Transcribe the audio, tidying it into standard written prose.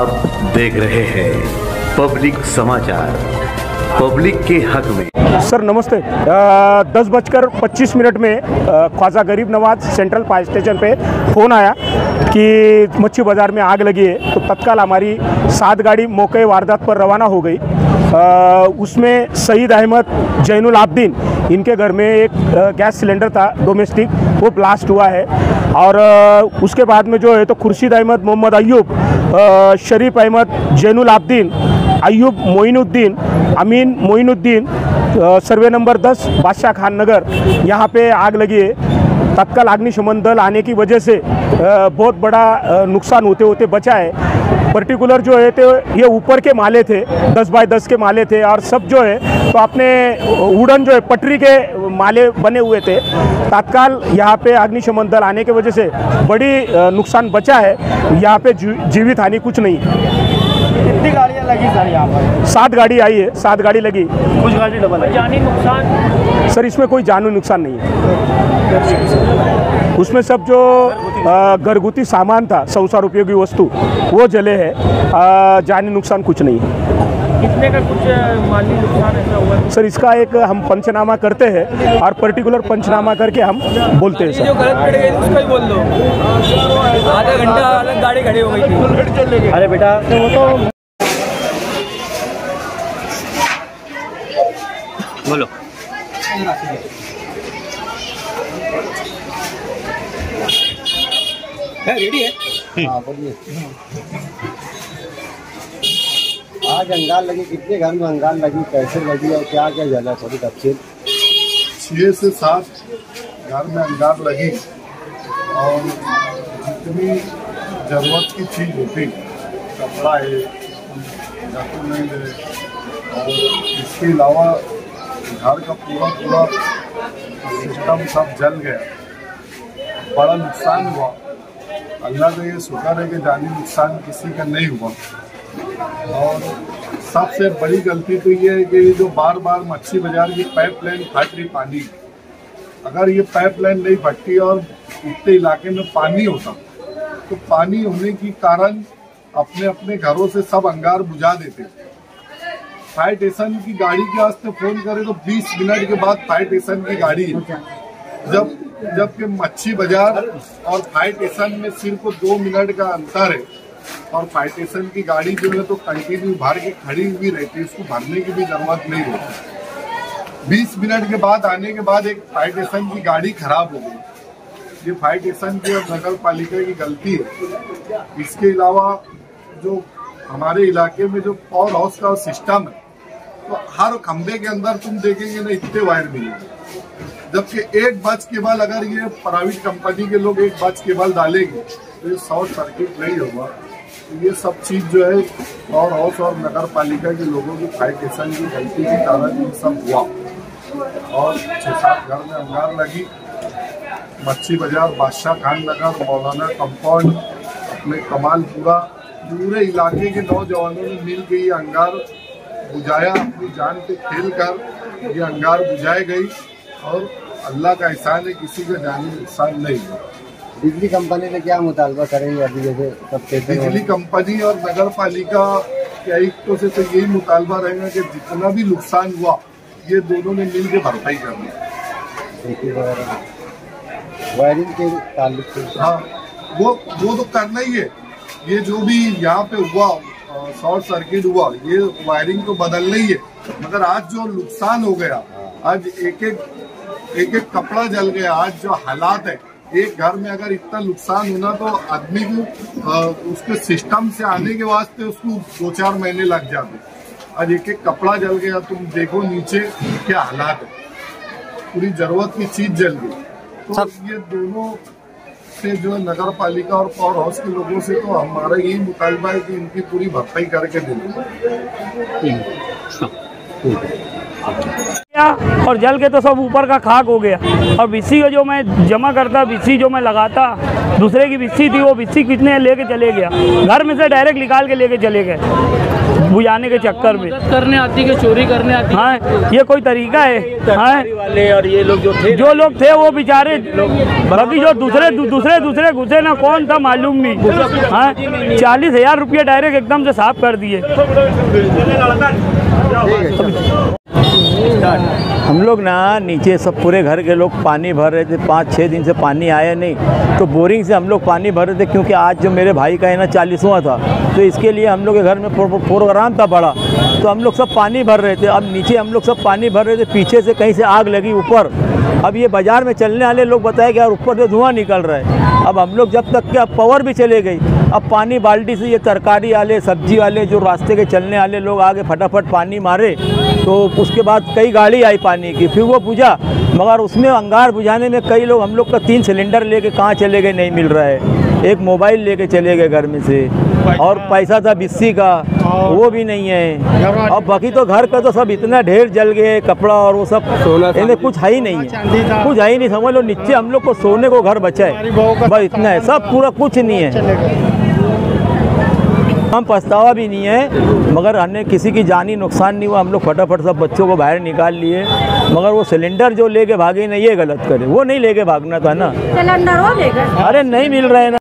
आप देख रहे हैं पब्लिक समाचार, पब्लिक के हक में। सर नमस्ते। 10:25 में ख्वाजा गरीब नवाज सेंट्रल फायर स्टेशन पे फ़ोन आया कि मच्छी बाज़ार में आग लगी है। तो तत्काल हमारी 7 गाड़ी मौके वारदात पर रवाना हो गई। उसमें सईद अहमद जैनुल आब्दीन, इनके घर में एक गैस सिलेंडर था डोमेस्टिक, वो ब्लास्ट हुआ है। और उसके बाद में जो है तो खुर्शीद अहमद, मोहम्मद अयूब, शरीफ अहमद, जैनुल आब्दीन, अयूब मोइनुद्दीन, अमीन मोइनुद्दीन, सर्वे नंबर 10 बादशाह खान नगर, यहाँ पे आग लगी है। तत्काल अग्निशमन दल आने की वजह से बहुत बड़ा नुकसान होते होते बचा है। पर्टिकुलर जो है तो ये ऊपर के माले थे, 10 बाय 10 के माले थे, और सब जो है तो अपने वुडन जो है पटरी के माले बने हुए थे। तत्काल यहाँ पे अग्निशमन दल आने की वजह से बड़ी नुकसान बचा है। यहाँ पे जीवित हानि कुछ नहीं है। कितनी गाड़ियाँ लगी सर यहाँ पर? 7 गाड़ी आई है, 7 गाड़ी लगी, कुछ गाड़ी डबल है। जानी नुकसान? सर इसमें कोई जानी नुकसान नहीं है। उसमें सब जो घरगुती सामान था, 100 उपयोगी वस्तु, वो जले है। जानी नुकसान कुछ नहीं है। कितने का कुछ माली नुकसान ऐसा हुआ? सर इसका एक हम पंचनामा करते हैं और पर्टिकुलर पंचनामा करके हम बोलते हैं सर। जो गलत पड़ गई उसका ही बोल दो। आधा घंटा अलग गाड़ी खड़ी हो गई थी। अरे बेटा वो तो बोलो। रेडी है? हाँ बोलिए। आज अंगार लगी, कितने घर में अंगार लगी, कैसे लगी और क्या क्या जला? थोड़ी तफसील। 6 से 7 घर में अंगार लगी और जितनी ज़रूरत की चीज़ होती, कपड़ा है, डॉक्यूमेंट है, और इसके अलावा घर का पूरा सिस्टम सब जल गया। बड़ा नुकसान हुआ। अल्लाह का ये शुक्र है कि जानी नुकसान किसी का नहीं हुआ। और सबसे बड़ी गलती तो ये है कि ये जो बार बार मच्छी बाजार की पाइपलाइन फट रही पानी, अगर ये पाइपलाइन नहीं फटती और इतने इलाके में पानी होता तो पानी होने के कारण अपने अपने घरों से सब अंगार बुझा देते। फायर स्टेशन की गाड़ी के वास्ते फोन करे तो 20 मिनट के बाद फायर स्टेशन की गाड़ी है। जबकि मच्छी बाजार और फायर स्टेशन में सिर्फ 2 मिनट का अंतर है। और फायर स्टेशन की गाड़ी जो है तो कंटिन्यू भर के खड़ी हुई रहती है, उसको भरने की भी जरूरत नहीं होती। 20 मिनट के बाद आने के बाद एक फायर स्टेशन की गाड़ी खराब हो गई। ये फायर स्टेशन की और नगर पालिका की गलती है। इसके अलावा जो हमारे इलाके में जो पावर हाउस का सिस्टम है, तो हर खंबे के अंदर तुम देखेंगे ना इतने वायर मिलेंगे। जबकि एक बच केबल अगर ये प्राइवेट कंपनी के लोग एक बच केबल डालेंगे तो ये शॉर्ट सर्किट नहीं होगा। तो ये सब चीज जो है पावर हाउस और नगर पालिका के लोगों की फायर स्टेशन की गलती के कारण ये सब हुआ। और 6-7 घर में अंगार लगी। मच्छी बाजार, बादशाह खान नगर, मौलाना कंपाउंड, अपने कमालपुरा, पूरे इलाके के नौजवानों ने मिल के ये अंगार बुझाया। अपनी जान पे खेल कर ये अंगार बुझाई गई और अल्लाह का एहसान है, किसी का जानी नुकसान नहीं हुआ। बिजली कंपनी से क्या मुतालबा करेंगे अभी? जैसे सब बिजली कंपनी और नगर पालिका के आयुक्तों से तो यही मुतालबा रहेगा कि जितना भी नुकसान हुआ ये दोनों ने मिल के भरपाई करनी। वायरिंग के ताल्लुक से हाँ, वो तो करना ही है। ये जो भी यहाँ पे हुआ शॉर्ट सर्किट हुआ, ये वायरिंग तो बदलना ही है। मगर आज जो नुकसान हो गया, आज एक एक कपड़ा जल गया। आज जो हालात है, एक घर में अगर इतना नुकसान होना तो आदमी को उसके सिस्टम से आने के वास्ते उसको 2-4 महीने लग जाते। आज एक कपड़ा जल गया, तुम देखो नीचे क्या हालात है, पूरी जरूरत की चीज जल गई। तो ये दोनों से जो नगर पालिका और पावर हाउस के लोगों से तो हमारा यही मुतालबा है कि इनकी पूरी भरपाई करके दें। और जल के तो सब ऊपर का खाक हो गया। और बिस्सी का जो मैं जमा करता, बिस्सी जो मैं लगाता, दूसरे की बिस्सी थी, वो बिस्सी कितने लेके चले गया, घर में से डायरेक्ट निकाल के लेके चले गए। बुझाने के चक्कर में। करने आती कि चोरी करने आती? हाँ, ये कोई तरीका है? हाँ, वाले और ये लोग जो लोग थे वो बेचारे, बाकी जो दूसरे घुसे ना, कौन था मालूम नहीं। हाँ, 40,000 रुपये डायरेक्ट एकदम से साफ कर दिए। हम लोग ना नीचे सब पूरे घर के लोग पानी भर रहे थे, 5-6 दिन से पानी आया नहीं, तो बोरिंग से हम लोग पानी भर रहे थे, क्योंकि आज जो मेरे भाई का है ना 40वां था, तो इसके लिए हम लोग के घर में प्रोग्राम था बड़ा, तो हम लोग सब पानी भर रहे थे। अब नीचे हम लोग सब पानी भर रहे थे, पीछे से कहीं से आग लगी ऊपर। अब ये बाज़ार में चलने वाले लोग बताए कि यार ऊपर से धुआं निकल रहा है। अब हम लोग जब तक कि अब पावर भी चले गई, अब पानी बाल्टी से ये तरकारी वाले, सब्जी वाले, जो रास्ते के चलने वाले लोग आगे फटाफट पानी मारे, तो उसके बाद कई गाड़ी आई पानी की, फिर वो बुझा, मगर उसमें अंगार बुझाने में कई लोग, हम लोग का 3 सिलेंडर लेके कहाँ चले गए नहीं मिल रहा है, एक मोबाइल लेके चले गए घर में से, और पैसा था 20 का, वो भी नहीं है। और बाकी तो घर का तो सब इतना ढेर जल गए, कपड़ा और वो सब, इन्हें कुछ है ही नहीं है, कुछ है ही नहीं। समझ लो नीचे हम लोग को सोने को घर बचा है, बस इतना है, सब पूरा कुछ नहीं है। हम पछतावा भी नहीं है, मगर हमने किसी की जानी नुकसान नहीं हुआ, हम लोग फटाफट सब बच्चों को बाहर निकाल लिए। मगर वो सिलेंडर जो लेके भागे ना, ये गलत करे, वो नहीं लेके भागना था ना, सिलेंडर वो ले गए। अरे नहीं मिल रहा है ना।